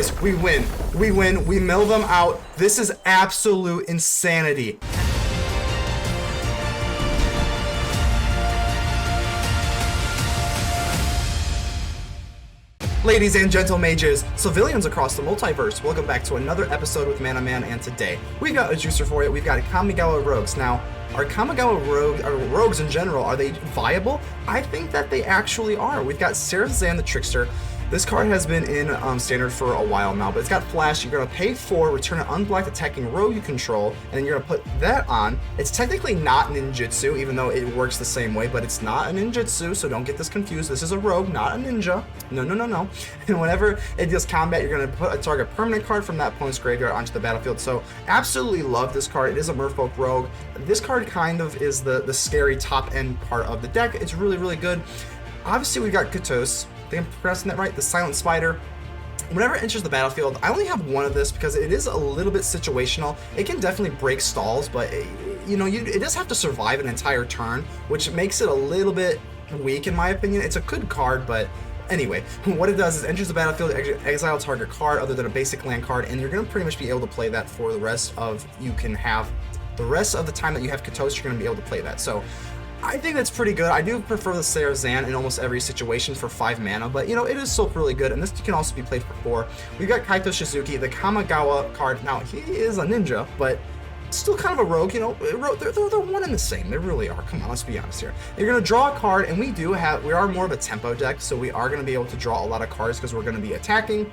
guys, we win. We win. We mill them out. This is absolute insanity. Ladies and gentle mages, civilians across the multiverse, welcome back to another episode with ManaMan, and today we've got a juicer for you. We've got Kamigawa rogues. Now, are Kamigawa rogues in general, are they viable? I think that they actually are. We've got Zareth San the Trickster. This card has been in standard for a while now, but it's got flash. You're going to pay 4, return an unblocked attacking rogue you control, and then you're going to put that on. It's technically not ninjutsu, even though it works the same way, but it's not a ninjutsu, so don't get this confused. This is a rogue, not a ninja. No, no, no, no. And whenever it deals combat, you're going to put a target permanent card from that opponent's graveyard onto the battlefield. So absolutely love this card. It is a Merfolk rogue. This card kind of is the scary top-end part of the deck. It's really, really good. Obviously, we've got Kotose. I think I'm pronouncing that right, the Silent Spider. Whenever it enters the battlefield, I only have one of this because it is a little bit situational. It can definitely break stalls, but it does have to survive an entire turn, which makes it a little bit weak in my opinion. It's a good card, but anyway, what it does is enters the battlefield, exile target card other than a basic land card, and you're going to pretty much be able to play that for the rest of the rest of the time that you have Kotose. You're going to be able to play that. So I think that's pretty good. I do prefer the Zareth San in almost every situation for 5 mana, but it is still really good, and this can also be played for 4. We've got Kaito Shizuki, the Kamigawa card. Now, he is a ninja, but still kind of a rogue, they're one and the same. They really are. Come on, let's be honest here. You're going to draw a card, and we are more of a tempo deck, so we are going to be able to draw a lot of cards because we're going to be attacking.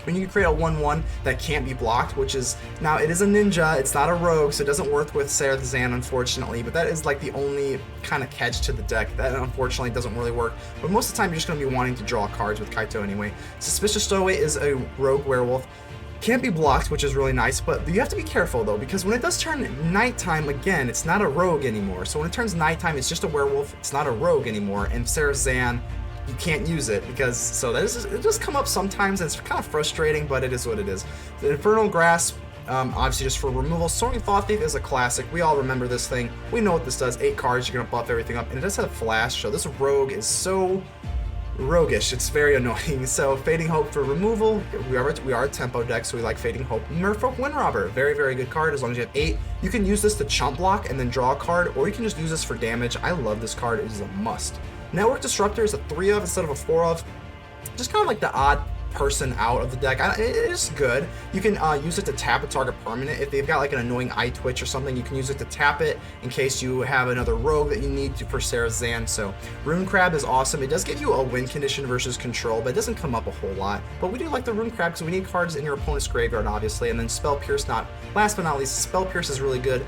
When you can create a 1/1 that can't be blocked, which is, now it is a ninja, it's not a rogue, so it doesn't work with Zareth San, unfortunately, but that is like the only kind of catch to the deck. That unfortunately doesn't really work, but most of the time you're just going to be wanting to draw cards with Kaito anyway. Suspicious Stowaway is a rogue werewolf. Can't be blocked, which is really nice, but you have to be careful though, because when it does turn nighttime again, it's not a rogue anymore. So when it turns nighttime, it's just a werewolf, it's not a rogue anymore, and Zareth San, you can't use it because, so that is, it does come up sometimes. It's kind of frustrating, but it is what it is. The Infernal Grasp, obviously just for removal. Soaring Thought-Thief is a classic. We all remember this thing. We know what this does. 8 cards, you're gonna buff everything up, and it does have flash, so this rogue is so roguish, it's very annoying. So Fading Hope for removal. We are a tempo deck, so we like Fading Hope. Merfolk Windrobber, very, very good card as long as you have 8. You can use this to chump block and then draw a card, or you can just use this for damage. I love this card. It is a must. Network Disruptor is a 3 of instead of a 4 of. Just kind of like the odd person out of the deck. It is good. You can use it to tap a target permanent. If they've got like an annoying eye twitch or something, you can use it to tap it in case you have another rogue that you need to for Zareth San. So Rune Crab is awesome. It does give you a win condition versus control, but it doesn't come up a whole lot. But we do like the Rune Crab because we need cards in your opponent's graveyard, obviously. And then Spell Pierce, last but not least, Spell Pierce is really good.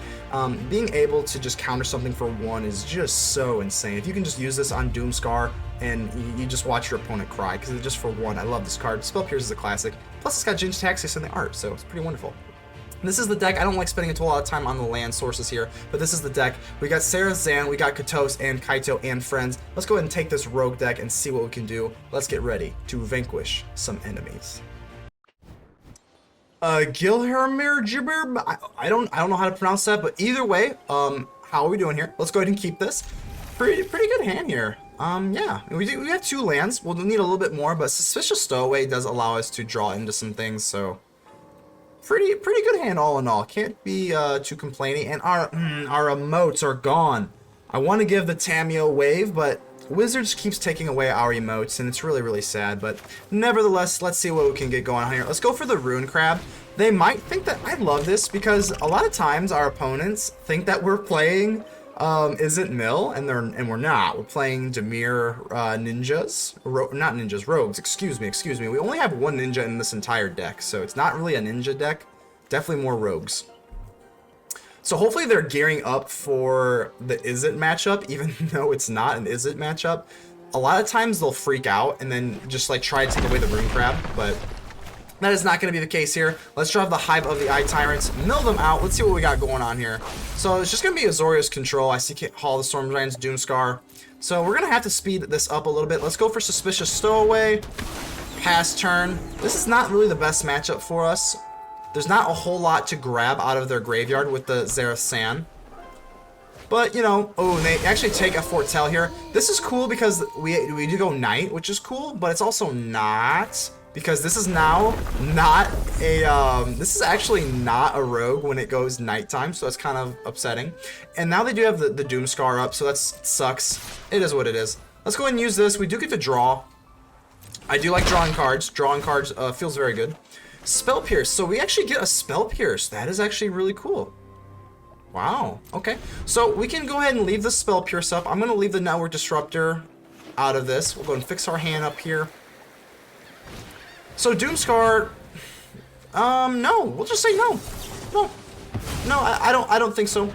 Being able to just counter something for 1 is just so insane. If you can just use this on Doomscar and you just watch your opponent cry, because it's just for 1. I love this card. Spell Pierce is a classic. Plus it's got Jinj Taxis in the art, so it's pretty wonderful. This is the deck. I don't like spending a lot of time on the land sources here, but this is the deck. We got Zareth San, we got Kotose and Kaito and friends. Let's go ahead and take this rogue deck and see what we can do. Let's get ready to vanquish some enemies. Gilhermir Jibber, I don't know how to pronounce that, but either way, how are we doing here? Let's go ahead and keep this. Pretty good hand here. Yeah, we have 2 lands. We'll need a little bit more, but Suspicious Stowaway does allow us to draw into some things, so pretty good hand all in all. Can't be too complaining. And our emotes are gone. I want to give the Tamiyo wave, but Wizards keeps taking away our emotes, and it's really, really sad. But nevertheless, let's see what we can get going on here. Let's go for the Rune Crab. They might think that I love this because a lot of times our opponents think that we're playing Izzet Mill, and we're not. We're playing Dimir ninjas, not ninjas, rogues. Excuse me. We only have 1 ninja in this entire deck, so it's not really a ninja deck. Definitely more rogues. So hopefully they're gearing up for the Izzet matchup, even though it's not an Izzet matchup. A lot of times they'll freak out and then just like try to take away the Rune Crab, but that is not going to be the case here. Let's drive the Hive of the Eye Tyrants, mill them out. Let's see what we got going on here. So it's just going to be Azorius control. I see Hall of the Storm Giants, Doomscar. So we're going to have to speed this up a little bit. Let's go for Suspicious Stowaway. Pass turn. This is not really the best matchup for us. There's not a whole lot to grab out of their graveyard with the Zareth San. But, oh, and they actually take a Foretell here. This is cool because we do go Night, which is cool, but it's also not because this is now not a, this is actually not a rogue when it goes nighttime, so that's kind of upsetting. And now they do have the Doom Scar up, so that sucks. It is what it is. Let's go ahead and use this. We do get to draw. I do like drawing cards. Drawing cards feels very good. Spell Pierce. So we actually get a Spell Pierce. That is actually really cool. Wow. Okay. So we can go ahead and leave the Spell Pierce up. I'm going to leave the Network Disruptor out of this. We'll go and fix our hand up here. So Doomscar, no. We'll just say no. No, I don't think so.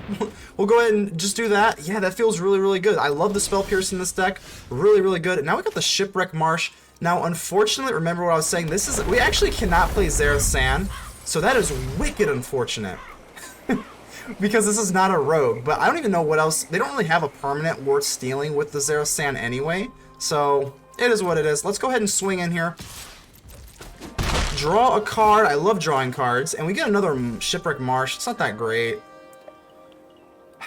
We'll go ahead and just do that. Yeah, that feels really, really good. I love the Spell Pierce in this deck. Really, really good. Now we got the Shipwreck Marsh. Now, unfortunately, remember what I was saying? We actually cannot play Zareth San, so that is wicked unfortunate. Because this is not a rogue, but I don't even know what else. They don't really have a permanent worth stealing with the Zareth San anyway, so it is what it is. Let's go ahead and swing in here. Draw a card. I love drawing cards, and we get another Shipwreck Marsh. It's not that great.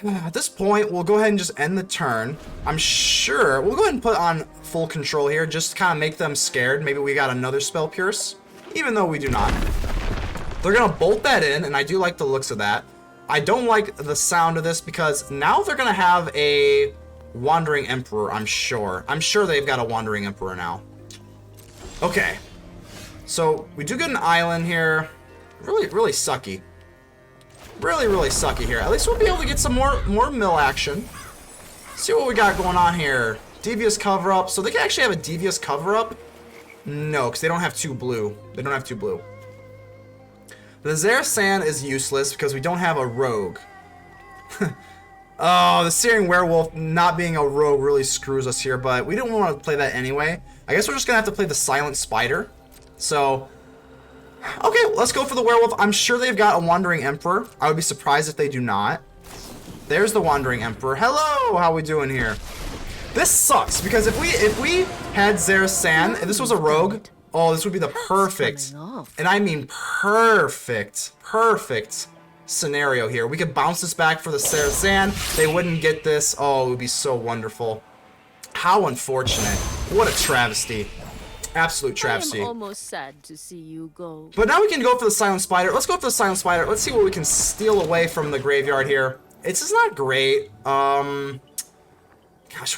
At this point, we'll go ahead and just end the turn. I'm sure we'll go ahead and put on full control here, just to kind of make them scared. Maybe we got another Spell Pierce, even though we do not. They're gonna bolt that in, and I do like the looks of that. I don't like the sound of this because now they're gonna have a Wandering Emperor. I'm sure they've got a Wandering Emperor now. Okay, so we do get an island here. Really sucky. Really sucky here. At least we'll be able to get some more mill action. See what we got going on here. Devious Cover Up. So they can actually have a Devious Cover Up? No, because they don't have 2 blue. They don't have 2 blue. The Zareth San is useless because we don't have a rogue. Oh, the Searing Werewolf not being a rogue really screws us here, but we don't want to play that anyway. I guess we're just going to have to play the Silent Spider. So, okay, let's go for the Werewolf. I'm sure they've got a Wandering Emperor. I would be surprised if they do not. There's the Wandering Emperor. Hello, how we doing here? This sucks because if we had Zareth San, if this was a rogue, oh, this would be the perfect, and I mean perfect scenario here. We could bounce this back for the Zareth San. They wouldn't get this. Oh, it would be so wonderful. How unfortunate. What a travesty. Absolute travesty. I'm almost sad to see you go. But now we can go for the Silent Spider. Let's go for the Silent Spider. Let's see what we can steal away from the graveyard here. It's just not great. Gosh,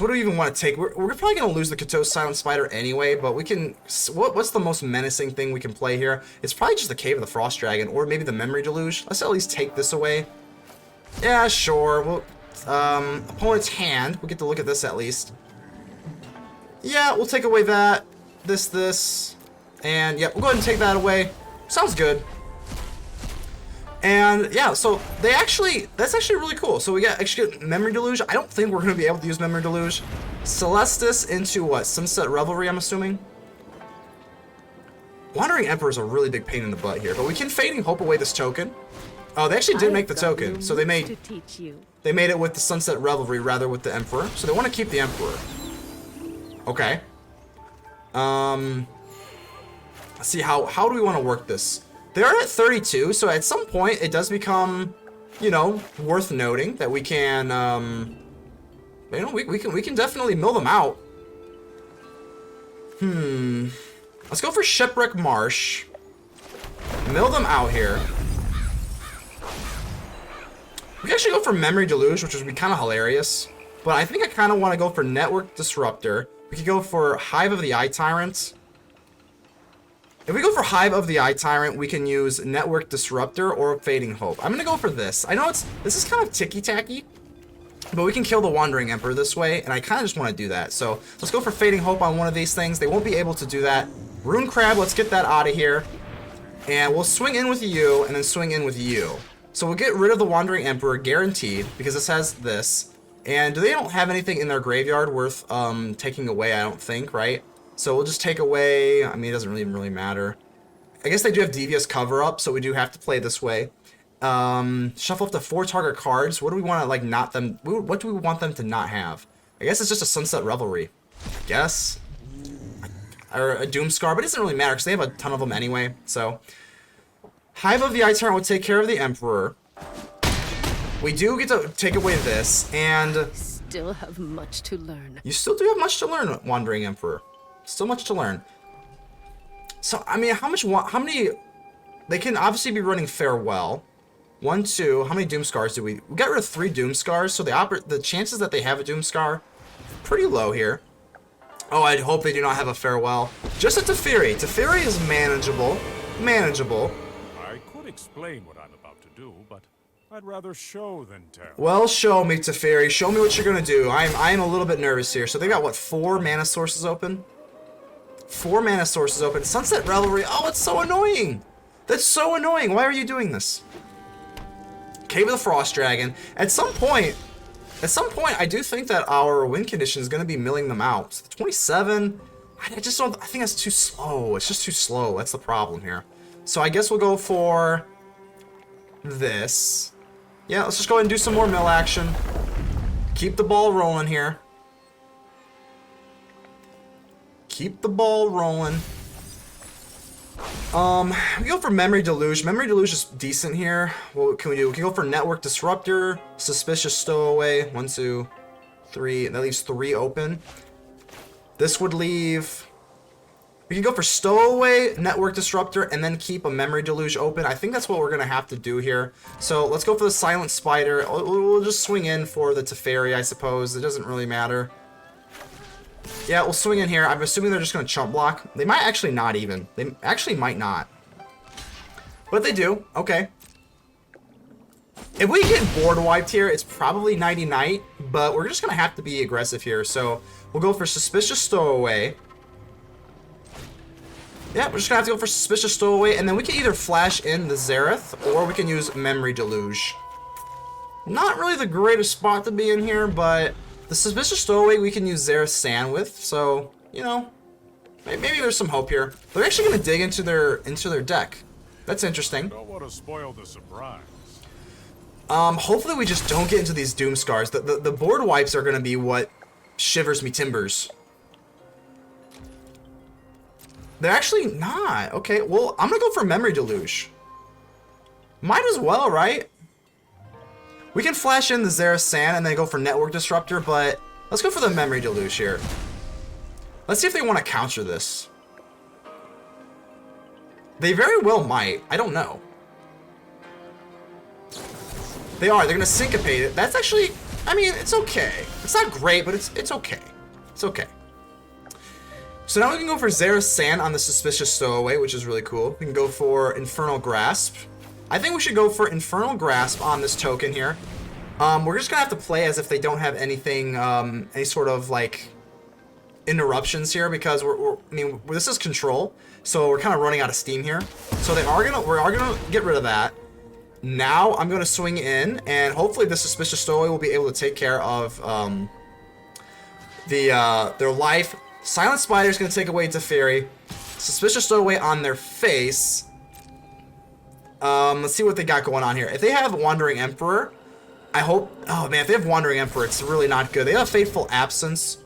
what do we even want to take? We're probably going to lose the Kotose Silent Spider anyway, but we can... What's the most menacing thing we can play here? It's probably just the Cave of the Frost Dragon, or maybe the Memory Deluge. Let's at least take this away. Yeah, sure. We'll, opponent's hand. We'll get to look at this at least. Yeah, we'll take away that. This. And, yeah, we'll go ahead and take that away. Sounds good. And yeah, so that's actually really cool. So we got actually Memory Deluge. I don't think we're going to be able to use Memory Deluge. Celestis into what? Sunset Revelry, I'm assuming. Wandering Emperor is a really big pain in the butt here, but we can Fading Hope away this token. Oh, they actually did make the token, so they made it with the Sunset Revelry rather with the Emperor. So they want to keep the Emperor. Okay. Let's see how do we want to work this? They're at 32, so at some point it does become, you know, worth noting that we can, you know, we can definitely mill them out. Let's go for Shipwreck Marsh. Mill them out here. We can actually go for Memory Deluge, which would be kind of hilarious. But I think I kind of want to go for Network Disruptor. We could go for Hive of the Eye Tyrant. If we go for Hive of the Eye Tyrant, we can use Network Disruptor or Fading Hope. I'm going to go for this. I know this is kind of ticky-tacky, but we can kill the Wandering Emperor this way, and I kind of just want to do that. So let's go for Fading Hope on one of these things. They won't be able to do that. Rune Crab, let's get that out of here. And we'll swing in with you, and then swing in with you. So we'll get rid of the Wandering Emperor, guaranteed, because this has this. And they don't have anything in their graveyard worth taking away, I don't think, right? So we'll just take away, I mean, it doesn't really matter. I guess they do have Devious Cover Up, so we do have to play this way. Shuffle up to 4 target cards. What do we want to, like, what do we want them to not have? I guess it's just a Sunset Revelry. I guess. Or a Doomscar, but it doesn't really matter, because they have a ton of them anyway, so. Hive of the Eye Tyrant will take care of the Emperor. We do get to take away this, and... Still have much to learn. You still do have much to learn, Wandering Emperor. Still much to learn. So, I mean, how many... They can obviously be running Farewell. 1, 2. How many Doom Scars do we got rid of 3 Doom Scars, so the chances that they have a Doom Scar, pretty low here. Oh, I hope they do not have a Farewell. Just a Teferi. Teferi is manageable. Manageable. I could explain what I'm about to do, but I'd rather show than tell. Well, show me, Teferi. Show me what you're gonna do. I'm a little bit nervous here. So they got, what, 4 mana sources open? 4 mana sources open. Sunset Revelry. Oh, it's so annoying. That's so annoying. Why are you doing this? Cave of the Frost Dragon. At some point, I do think that our win condition is going to be milling them out. So 27, I just don't, I think that's too slow. It's just too slow. That's the problem here. So I guess we'll go for this. Yeah, let's just go ahead and do some more mill action. Keep the ball rolling here. Keep the ball rolling. We go for Memory Deluge. Memory Deluge is decent here. What can we do? We can go for Network Disruptor, Suspicious Stowaway. 1, 2, 3. That leaves 3 open. This would leave... We can go for Stowaway, Network Disruptor, and then keep a Memory Deluge open. I think that's what we're going to have to do here. So let's go for the Silent Spider. We'll just swing in for the Teferi, I suppose. It doesn't really matter. Yeah, we'll swing in here. I'm assuming they're just going to chump block. They might actually not even. They actually might not. But they do. Okay. If we get board wiped here, it's probably Nighty Night. But we're just going to have to be aggressive here. So we'll go for Suspicious Stowaway. Yeah, we're just going to have to go for Suspicious Stowaway. And then we can either flash in the Zareth, or we can use Memory Deluge. Not really the greatest spot to be in here, but... The Suspicious Stowaway we can use Zareth San with, so, you know, maybe there's some hope here. They're actually going to dig into their deck. That's interesting. Don't want to spoil the surprise. Hopefully we just don't get into these Doom Scars. The board wipes are going to be what shivers me timbers. They're actually not. Okay, well, I'm going to go for Memory Deluge. Might as well, right? We can flash in the Zareth San and then go for Network Disruptor, but let's go for the Memory Deluge here. Let's see if they want to counter this. They very well might. I don't know. They are. They're going to syncopate it. That's actually, I mean, it's okay. It's not great, but it's okay. It's okay. So now we can go for Zareth San on the Suspicious Stowaway, which is really cool. We can go for Infernal Grasp. I think we should go for Infernal Grasp on this token here. We're just gonna have to play as if they don't have anything, any sort of like interruptions here, because I mean, this is control, so we're kind of running out of steam here. So we are gonna get rid of that. Now I'm gonna swing in, and hopefully the Suspicious Stowaway will be able to take care of their life. Silent Spider is gonna take away Teferi. Suspicious Stowaway on their face. Let's see what they got going on here. If they have Wandering Emperor, I hope... Oh, man, if they have Wandering Emperor, it's really not good. They have Fateful Absence.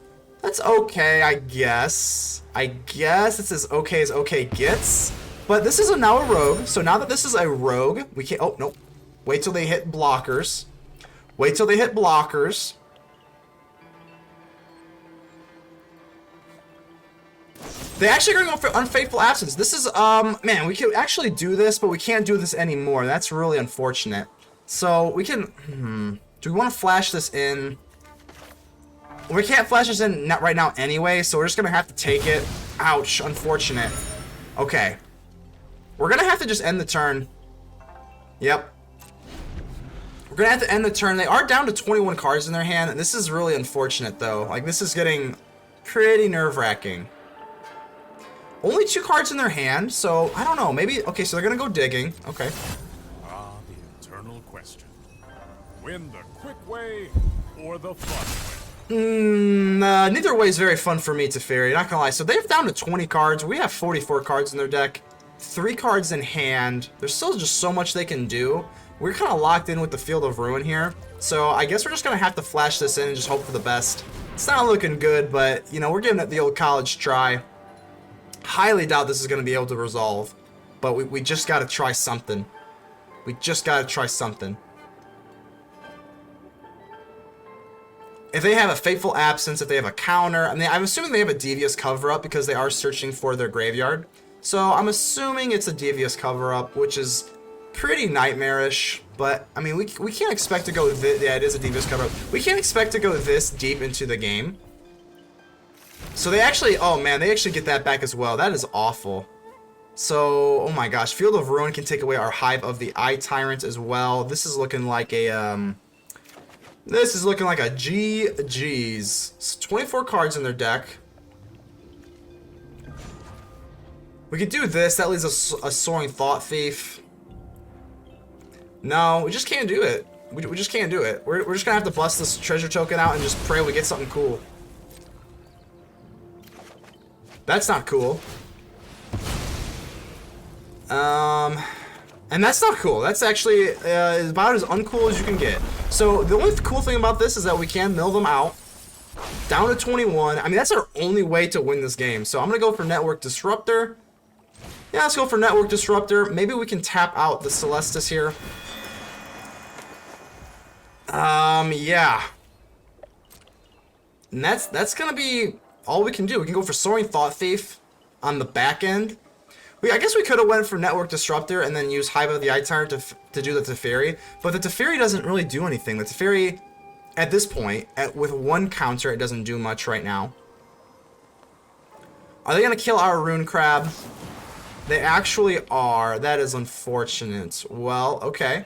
That's okay, I guess. I guess it's as okay gets. But this is now a rogue, so now that this is a rogue, we can't... Oh, nope. Wait till they hit blockers. Wait till they hit blockers. They actually are going to go for Unfaithful Absence. This is, man, we could actually do this, but we can't do this anymore. That's really unfortunate. So, we can, do we want to flash this in? We can't flash this in right now anyway, so we're just going to have to take it. Ouch, unfortunate. Okay. We're going to have to just end the turn. Yep. We're going to have to end the turn. They are down to 21 cards in their hand. This is really unfortunate, though. Like, this is getting pretty nerve-wracking. Only 2 cards in their hand, so I don't know. Maybe, okay, so they're going to go digging. Okay. Ah, the eternal question. Win the quick way or the fun way? Neither way is very fun for me, Teferi, not gonna lie. So they're down to 20 cards. We have 44 cards in their deck. 3 cards in hand. There's still just so much they can do. We're kind of locked in with the Field of Ruin here. So I guess we're just going to have to flash this in and just hope for the best. It's not looking good, but, you know, we're giving it the old college try. Highly doubt this is going to be able to resolve. But we just got to try something. We just got to try something. If they have a Fateful Absence, if they have a counter, I mean, I'm assuming they have a Devious Cover-Up because they are searching for their graveyard. So I'm assuming it's a devious cover-up, which is pretty nightmarish. But I mean, we can't expect to go. Yeah, it is a devious cover-up. We can't expect to go this deep into the game. So they actually, oh man, they actually get that back as well. That is awful. So, oh my gosh, Field of Ruin can take away our Hive of the Eye Tyrant as well. This is looking like a GG's. It's 24 cards in their deck. We could do this. That leaves us a Soaring Thought-Thief. No, we just can't do it. We just can't do it. We're just gonna have to bust this treasure token out and just pray we get something cool. That's not cool. And that's not cool. That's actually about as uncool as you can get. So the only cool thing about this is that we can mill them out. Down to 21. I mean, that's our only way to win this game. So I'm going to go for Network Disruptor. Yeah, let's go for Network Disruptor. Maybe we can tap out the Celestis here. Yeah. And that's going to be all we can do. We can go for Soaring Thought-Thief on the back end. I guess we could have went for Network Disruptor and then used Hive of the Eye Tyrant to do the Teferi, but the Teferi doesn't really do anything. The Teferi, at this point, with one counter, it doesn't do much right now. Are they going to kill our Rune Crab? They actually are. That is unfortunate. Well, okay.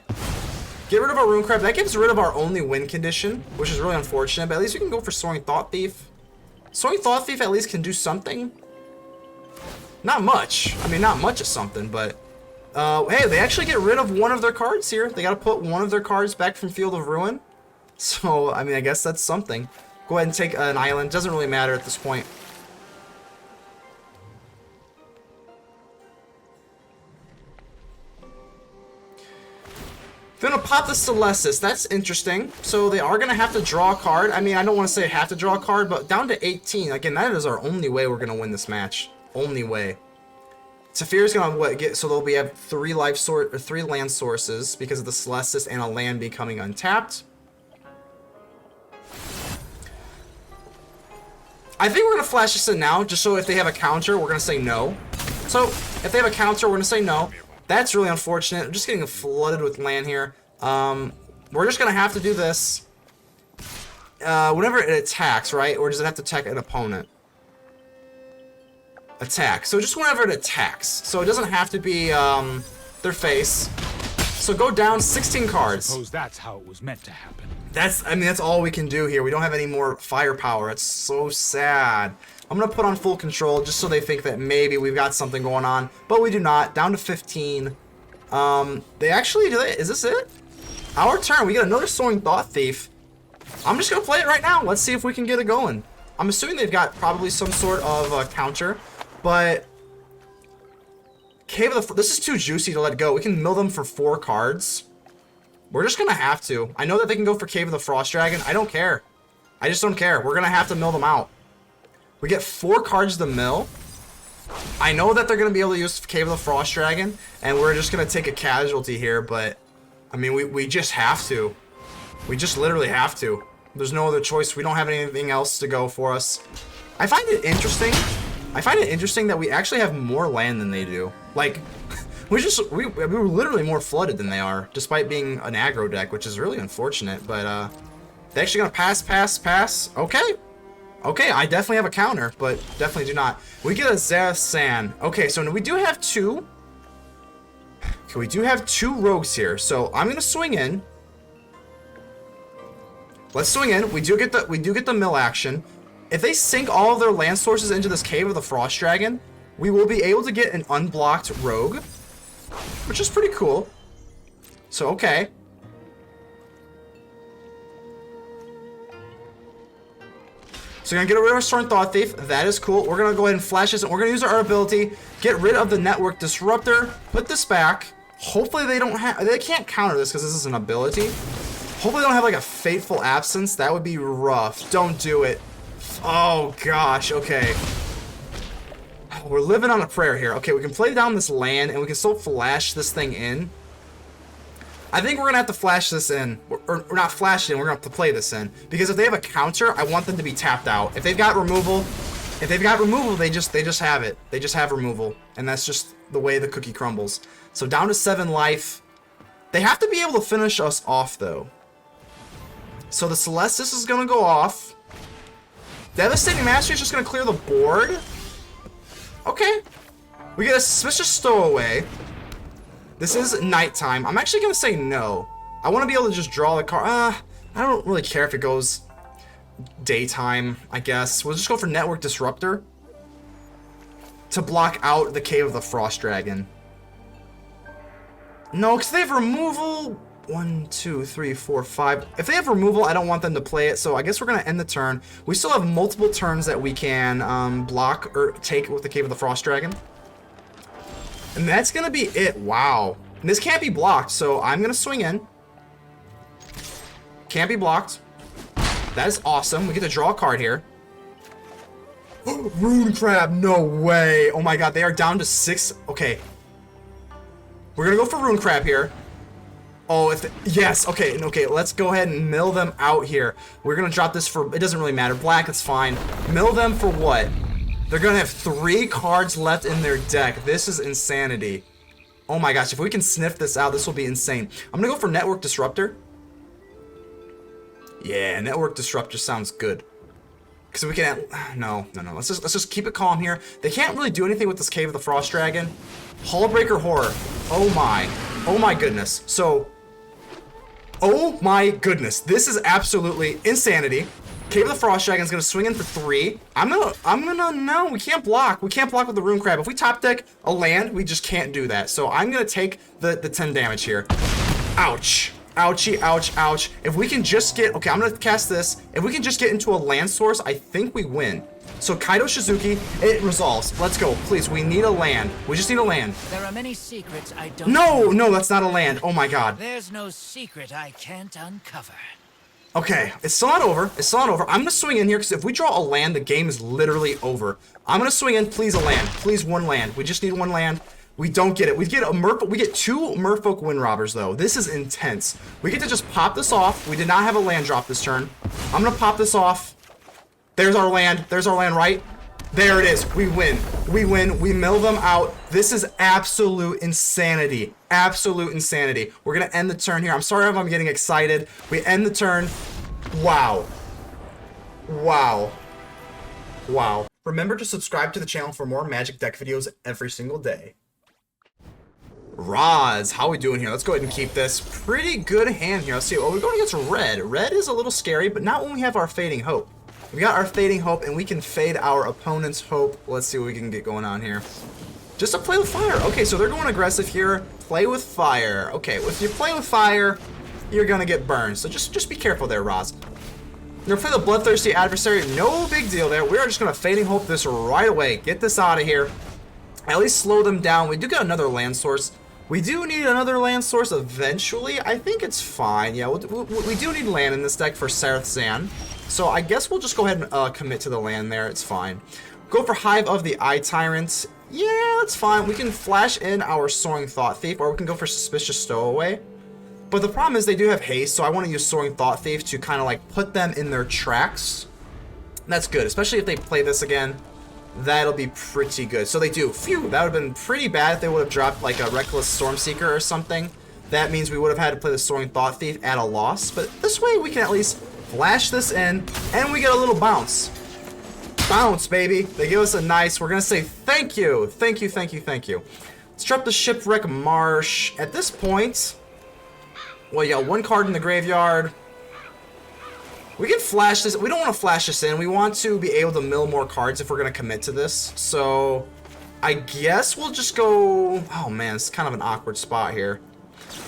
Get rid of our Rune Crab. That gets rid of our only win condition, which is really unfortunate, but at least we can go for Soaring Thought-Thief. Soaring Thought-Thief at least can do something. Not much. I mean, not much of something, but... hey, they actually get rid of one of their cards here. They gotta put one of their cards back from Field of Ruin. So, I mean, I guess that's something. Go ahead and take an island. Doesn't really matter at this point. They're gonna pop the Celestis. That's interesting. So they are gonna have to draw a card. I mean, I don't want to say have to draw a card, but down to 18. Again, that is our only way we're gonna win this match. Only way. Teferi's gonna get, so they'll have 3 land sources because of the Celestis and a land becoming untapped. I think we're gonna flash this in now, just so if they have a counter, we're gonna say no. So if they have a counter, we're gonna say no. That's really unfortunate. I'm just getting flooded with land here. We're just gonna have to do this whenever it attacks, right? Or does it have to attack an opponent? Attack. So just whenever it attacks. So it doesn't have to be their face. So go down 16 cards. I suppose that's how it was meant to happen. I mean, that's all we can do here. We don't have any more firepower. It's so sad. I'm gonna put on full control just so they think that maybe we've got something going on, but we do not. Down to 15. They actually do it. Is this it? Our turn. We get another Soaring Thought-Thief. I'm just gonna play it right now. Let's see if we can get it going. I'm assuming they've got probably some sort of counter. But Cave of the... This is too juicy to let go. We can mill them for 4 cards. We're just going to have to. I know that they can go for Cave of the Frost Dragon. I don't care. I just don't care. We're going to have to mill them out. We get 4 cards to mill. I know that they're going to be able to use Cave of the Frost Dragon. And we're just going to take a casualty here. But, I mean, we just have to. We just literally have to. There's no other choice. We don't have anything else to go for us. I find it interesting that we actually have more land than they do. Like, we were literally more flooded than they are, despite being an aggro deck, which is really unfortunate. But they're actually gonna pass. Okay, I definitely have a counter, but definitely do not. We get a Zareth San. Okay, so we do have 2. Okay, we do have 2 rogues here. So I'm gonna swing in. Let's swing in. We do get the mill action. If they sink all of their land sources into this Cave of the Frost Dragon, we will be able to get an unblocked rogue, which is pretty cool. So, okay. So we're going to get rid of our Soaring Thought-Thief. That is cool. We're going to go ahead and flash this, and we're going to use our ability, get rid of the Network Disruptor, put this back. Hopefully they can't counter this because this is an ability. Hopefully they don't have like a Fateful Absence. That would be rough. Don't do it. Oh gosh, okay. We're living on a prayer here. Okay, we can play down this land and we can still flash this thing in. I think we're gonna have to flash this in. Or not flash it in, we're gonna have to play this in. Because if they have a counter, I want them to be tapped out. If they've got removal, If they've got removal, they just have it. They just have removal, and that's just the way the cookie crumbles. So down to 7 life. They have to be able to finish us off, though. So the Celestis is going to go off. Devastating Mastery is just going to clear the board. Okay. We get a Suspicious Stowaway. This is nighttime. I'm actually going to say no. I want to be able to just draw the card. I don't really care if it goes daytime, I guess. We'll just go for Network Disruptor to block out the Cave of the Frost Dragon. No, because they have removal. 1, 2, 3, 4, 5. If they have removal, I don't want them to play it, so I guess we're going to end the turn. We still have multiple turns that we can block or take with the Cave of the Frost Dragon. And that's going to be it. Wow. And this can't be blocked, so I'm going to swing in. Can't be blocked. That is awesome. We get to draw a card here. Rune Crab, no way. Oh my god, they are down to 6. Okay. We're going to go for Rune Crab here. Oh, yes, okay, let's go ahead and mill them out here. We're going to drop this for, it doesn't really matter. Black, it's fine. Mill them for what? They're going to have 3 cards left in their deck. This is insanity. Oh my gosh, if we can sniff this out, this will be insane. I'm going to go for Network Disruptor. Yeah, Network Disruptor sounds good. Because we can... No. Let's just keep it calm here. They can't really do anything with this Cave of the Frost Dragon. Hullbreaker Horror. Oh my goodness. So... Oh my goodness. This is absolutely insanity. Cave of the Frost Dragon is going to swing in for 3. No, we can't block. We can't block with the Rune Crab. If we top deck a land, we just can't do that. So I'm going to take the 10 damage here. Ouch. Ouchie, ouch, ouch. If we can just get... Okay, I'm going to cast this. If we can just get into a land source, I think we win. So Kaito Shizuki, it resolves. Let's go. Please, we need a land. We just need a land. There are many secrets I don't... No, that's not a land. Oh my god. There's no secret I can't uncover. Okay, it's still not over. It's still not over. I'm going to swing in here because if we draw a land, the game is literally over. I'm going to swing in. Please, a land. Please, 1 land. We just need 1 land. We don't get it. We get we get 2 Merfolk Windrobbers though. This is intense. We get to just pop this off. We did not have a land drop this turn. I'm gonna pop this off. There's our land. There's our land, right? There it is. We win. We win. We mill them out. This is absolute insanity. Absolute insanity. We're gonna end the turn here. I'm sorry if I'm getting excited. We end the turn. Wow. Wow. Wow. Remember to subscribe to the channel for more Magic deck videos every single day. Roz, how we doing here? Let's go ahead and keep this. Pretty good hand here. Let's see. Oh, we're going against red. Red is a little scary, but not when we have our Fading Hope. We got our Fading Hope, and we can fade our opponent's hope. Let's see what we can get going on here. Just to play with fire. Okay, so they're going aggressive here. Play with fire. Okay, if you play with fire, you're going to get burned. So just be careful there, Roz. You're going to play the Bloodthirsty Adversary. No big deal there. We are just going to Fading Hope this right away. Get this out of here. At least slow them down. We do get another land source. We do need another land source eventually. I think it's fine. Yeah, we do need land in this deck for Zareth San. So I guess we'll just go ahead and commit to the land there. It's fine. Go for Hive of the Eye Tyrant. Yeah, that's fine. We can flash in our Soaring Thought-Thief, or we can go for Suspicious Stowaway. But the problem is they do have haste, so I want to use Soaring Thought-Thief to kind of like put them in their tracks. That's good, especially if they play this again. That'll be pretty good. So they do. Phew, that would have been pretty bad if they would have dropped like a Reckless Stormseeker or something. That means we would have had to play the Soaring Thought-Thief at a loss. But this way we can at least flash this in, and we get a little bounce. Bounce, baby. They give us a nice, we're going to say thank you. Thank you, thank you, thank you. Let's drop the Shipwreck Marsh. At this point, well, you got 1 card in the graveyard. We can flash this. We don't want to flash this in. We want to be able to mill more cards if we're going to commit to this. So I guess we'll just go... Oh, man, it's kind of an awkward spot here.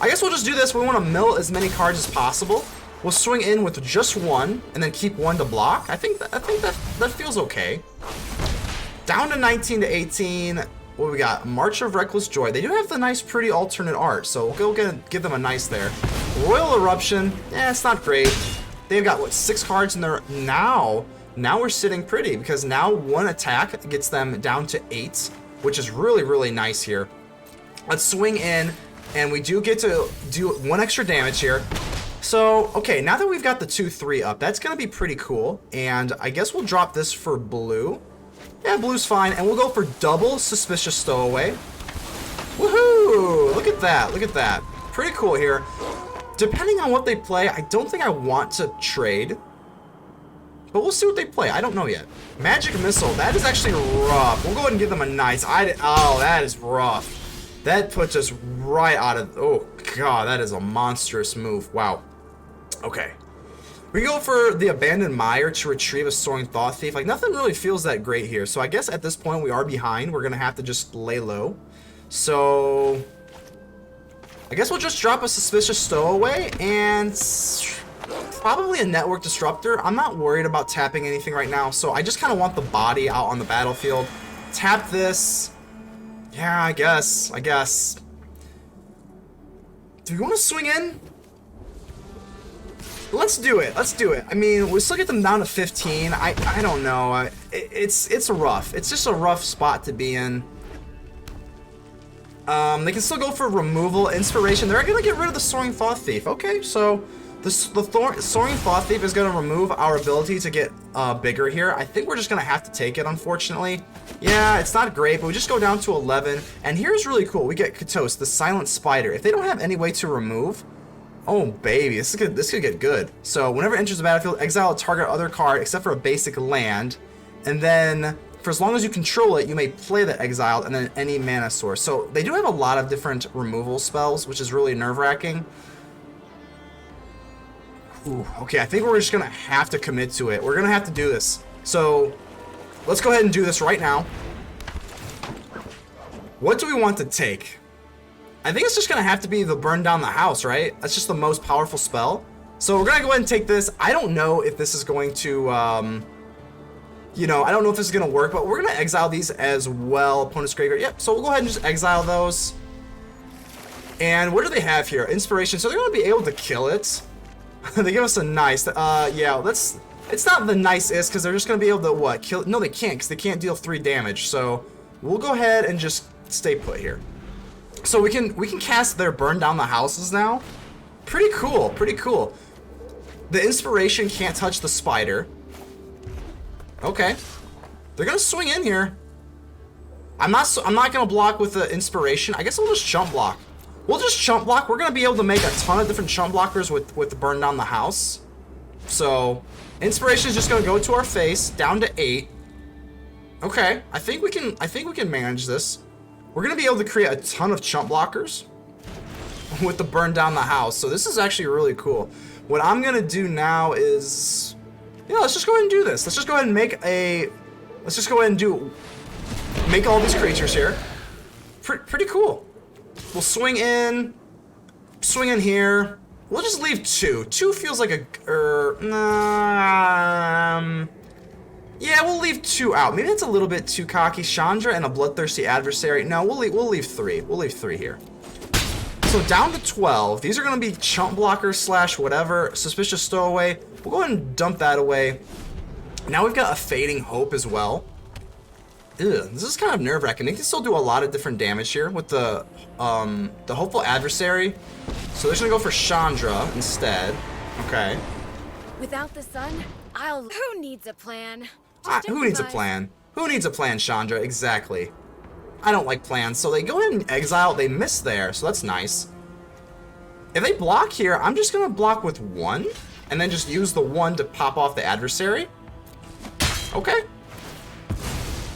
I guess we'll just do this. We want to mill as many cards as possible. We'll swing in with just 1 and then keep 1 to block. I think that feels okay. Down to 19 to 18. What do we got? March of Reckless Joy. They do have the nice, pretty alternate art, so we'll go give them a nice there. Royal Eruption. It's not great. They've got, what, 6 cards in there now. Now we're sitting pretty because now 1 attack gets them down to 8, which is really, really nice here. Let's swing in, and we do get to do 1 extra damage here. So, okay, now that we've got the 2-3 up, that's going to be pretty cool. And I guess we'll drop this for blue. Yeah, blue's fine. And we'll go for double Suspicious Stowaway. Woohoo! Look at that. Look at that. Pretty cool here. Depending on what they play, I don't think I want to trade. But we'll see what they play. I don't know yet. Magic Missile. That is actually rough. We'll go ahead and give them a nice... Oh, that is rough. That puts us right out of... Oh, God. That is a monstrous move. Wow. Okay. We go for the Abandoned Mire to retrieve a Soaring Thought-Thief. Like, nothing really feels that great here. So I guess at this point we are behind. We're going to have to just lay low. So... I guess we'll just drop a Suspicious Stowaway and... probably a Network Disruptor. I'm not worried about tapping anything right now, so I just kind of want the body out on the battlefield. Tap this. Yeah, I guess. Do we want to swing in? Let's do it. Let's do it. I mean, we still get them down to 15. I don't know. It's rough. It's just a rough spot to be in. They can still go for removal, inspiration. They're gonna get rid of the Soaring Thought-Thief. Okay, so the Soaring Thought-Thief is gonna remove our ability to get bigger here. I think we're just gonna have to take it, unfortunately. Yeah, it's not great, but we just go down to 11. And here's really cool. We get Kotose, the Silent Spider. If they don't have any way to remove, oh baby, this could get good. So whenever it enters the battlefield, exile a target other card except for a basic land, and then for as long as you control it, you may play the exiled and then any mana source. So they do have a lot of different removal spells, which is really nerve-wracking. Ooh, okay, I think we're just gonna have to commit to it. We're gonna have to do this. So let's go ahead and do this right now. What do we want to take? I think it's just gonna have to be the Burn Down the House, right? That's just the most powerful spell. So we're gonna go ahead and take this. I don't know if this is going to, you know, I don't know if this is gonna work, but we're gonna exile these as well. Opponent's graveyard. Yep, so we'll go ahead and just exile those. And what do they have here? Inspiration. So they're gonna be able to kill it. They give us a nice, yeah, it's not the nicest, because they're just gonna be able to, what, kill, no they can't, because they can't deal 3 damage, so we'll go ahead and just stay put here. So we can cast their Burn Down the Houses now. Pretty cool, pretty cool. The inspiration can't touch the spider. Okay. They're gonna swing in here. I'm not gonna block with the inspiration. I guess we'll just chump block. We'll just chump block. We're gonna be able to make a ton of different chump blockers with the Burn Down the House. So inspiration is just gonna go to our face, down to 8. Okay, I think we can manage this. We're gonna be able to create a ton of chump blockers with the Burn Down the House. So this is actually really cool. What I'm gonna do now is, yeah, let's just go ahead and do this. Let's just go ahead and make all these creatures here. Pretty cool. We'll swing in here. We'll just leave 2. 2 feels like a, yeah, we'll leave 2 out. Maybe that's a little bit too cocky. Chandra and a Bloodthirsty Adversary. No, we'll leave 3. We'll leave 3 here. So down to 12. These are going to be chump blockers slash whatever. Suspicious Stowaway. We'll go ahead and dump that away. Now we've got a Fading Hope as well. Ew, this is kind of nerve-wracking. They can still do a lot of different damage here with the Hopeful Adversary. So they're just going to go for Chandra instead. Okay. Without the sun, Who needs a plan? Who needs a plan? Who needs a plan, Chandra? Exactly. I don't like plans. So they go ahead and exile. They miss there, so that's nice. If they block here, I'm just going to block with 1. And then just use the 1 to pop off the adversary. Okay.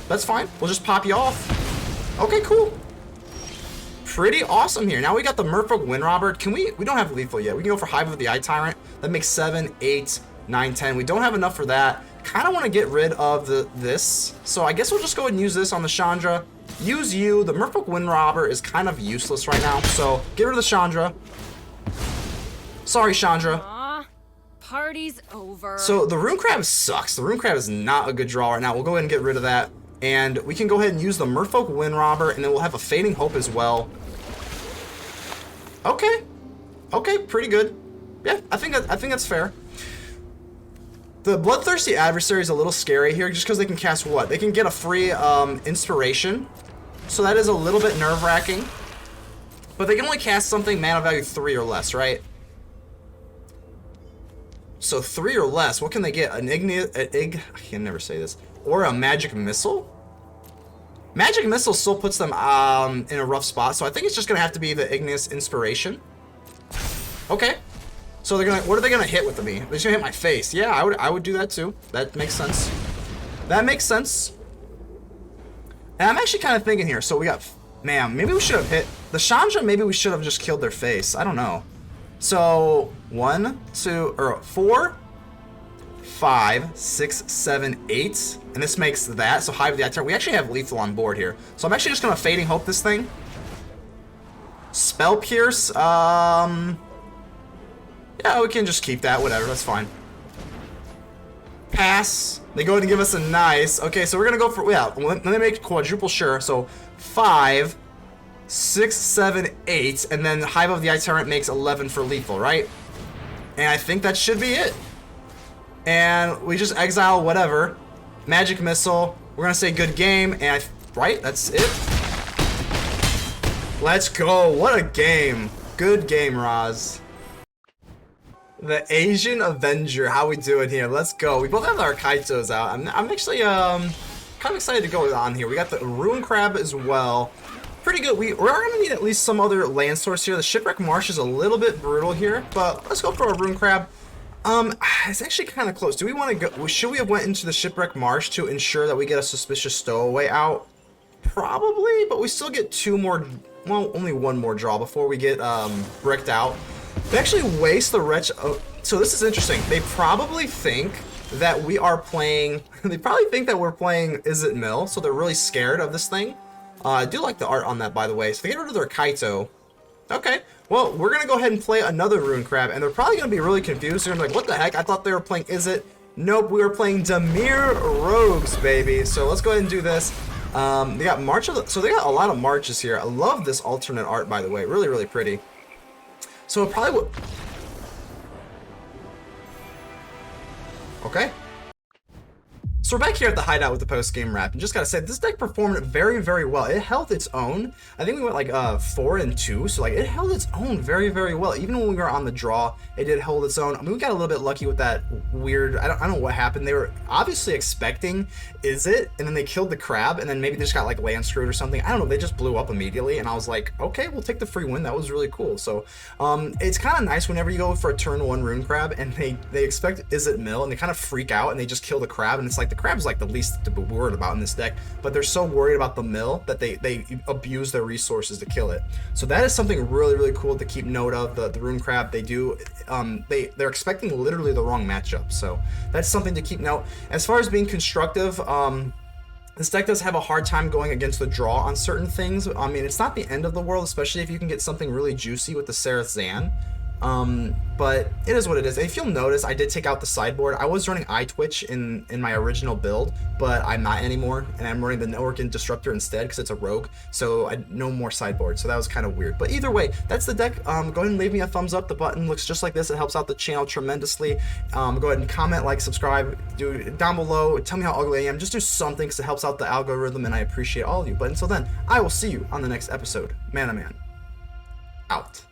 That's fine. We'll just pop you off. Okay, cool. Pretty awesome here. Now we got the Merfolk Windrobber. Can we don't have lethal yet. We can go for Hive with the Eye Tyrant. That makes 7, 8, 9, 10. We don't have enough for that. Kind of want to get rid of this. So I guess we'll just go ahead and use this on the Chandra. Use you. The Merfolk Windrobber is kind of useless right now. So get rid of the Chandra. Sorry, Chandra. Aw, party's over. So the Rune Crab sucks. The Rune Crab is not a good draw right now. We'll go ahead and get rid of that. And we can go ahead and use the Merfolk Windrobber, and then we'll have a Fading Hope as well. Okay. Okay, pretty good. Yeah, I think that's fair. The Bloodthirsty Adversary is a little scary here, just because they can cast what? They can get a free Inspiration. So that is a little bit nerve-wracking. But they can only cast something mana value 3 or less, right? So 3 or less, what can they get? I can never say this. Or a Magic Missile? Magic Missile still puts them in a rough spot, so I think it's just gonna have to be the Igneous Inspiration. Okay. So they're gonna, what are they gonna hit with me? They're just gonna hit my face. Yeah, I would do that too. That makes sense. That makes sense. And I'm actually kind of thinking here. So we got, man, maybe we should have hit the Chandra. Maybe we should have just killed their face. I don't know. So 1, 2, or 4, 5, 6, 7, 8, and this makes that. So Hive the Eye Tyrant. We actually have lethal on board here. So I'm actually just gonna Fading Hope this thing. Spell Pierce. Yeah, we can just keep that. Whatever, that's fine. Pass. They go ahead and give us a nice. Okay, so we're gonna go for, yeah. Let me make quadruple sure. So 5, 6, 7, 8, and then Hive of the Eye Tyrant makes 11 for lethal, right? And I think that should be it. And we just exile whatever. Magic Missile. We're gonna say good game, and right? That's it. Let's go. What a game. Good game, Roz. The Asian Avenger. How we doing here? Let's go. We both have our Kaitos out. I'm actually kind of excited to go on here. We got the Rune Crab as well. Pretty good. We're gonna need at least some other land source here. The Shipwreck Marsh is a little bit brutal here, but let's go for a Rune Crab. It's actually kind of close. Do we want to go? Should we have went into the Shipwreck Marsh to ensure that we get a Suspicious Stowaway out? Probably, but we still get 2 more. Well, only 1 more draw before we get bricked out. They actually waste the wretch. Oh, so this is interesting. They probably think that we are playing. They probably think that we're playing Izzet Mill, so they're really scared of this thing. I do like the art on that, by the way. So they get rid of their Kaito. Okay. Well, we're gonna go ahead and play another Rune Crab, and they're probably gonna be really confused. They're gonna be like, "What the heck? I thought they were playing Izzet." Nope, we were playing Dimir Rogues, baby. So let's go ahead and do this. They got March of the, so they got a lot of marches here. I love this alternate art, by the way. Really, really pretty. So it probably would. Okay. So we're back here at the Hideout with the post-game wrap, and just gotta say, this deck performed very, very well. It held its own. I think we went like 4 and 2, so like it held its own very, very well. Even when we were on the draw, it did hold its own. I mean, we got a little bit lucky with that weird. I don't know what happened. They were obviously expecting Izzet, and then they killed the crab, and then maybe they just got like land screwed or something. I don't know. They just blew up immediately, and I was like, okay, we'll take the free win. That was really cool. So it's kind of nice whenever you go for a turn 1 Rune Crab, and they expect Izzet Mill, and they kind of freak out, and they just kill the crab, and it's like the crab's like the least to be worried about in this deck, but they're so worried about the mill that they abuse their resources to kill it. So that is something really, really cool to keep note of. The Rune Crab, they do they're expecting literally the wrong matchup, so that's something to keep note. As far as being constructive, this deck does have a hard time going against the draw on certain things. I mean, it's not the end of the world, especially if you can get something really juicy with the Zareth San. But it is what it is. If you'll notice, I did take out the sideboard. I was running Eye Twitch in my original build, but I'm not anymore, and I'm running the Network Disruptor instead because it's a rogue, so no more sideboard. So that was kind of weird. But either way, that's the deck. Go ahead and leave me a thumbs up. The button looks just like this. It helps out the channel tremendously. Go ahead and comment, like, subscribe, do down below. Tell me how ugly I am. Just do something because it helps out the algorithm, and I appreciate all of you. But until then, I will see you on the next episode. ManaMan out.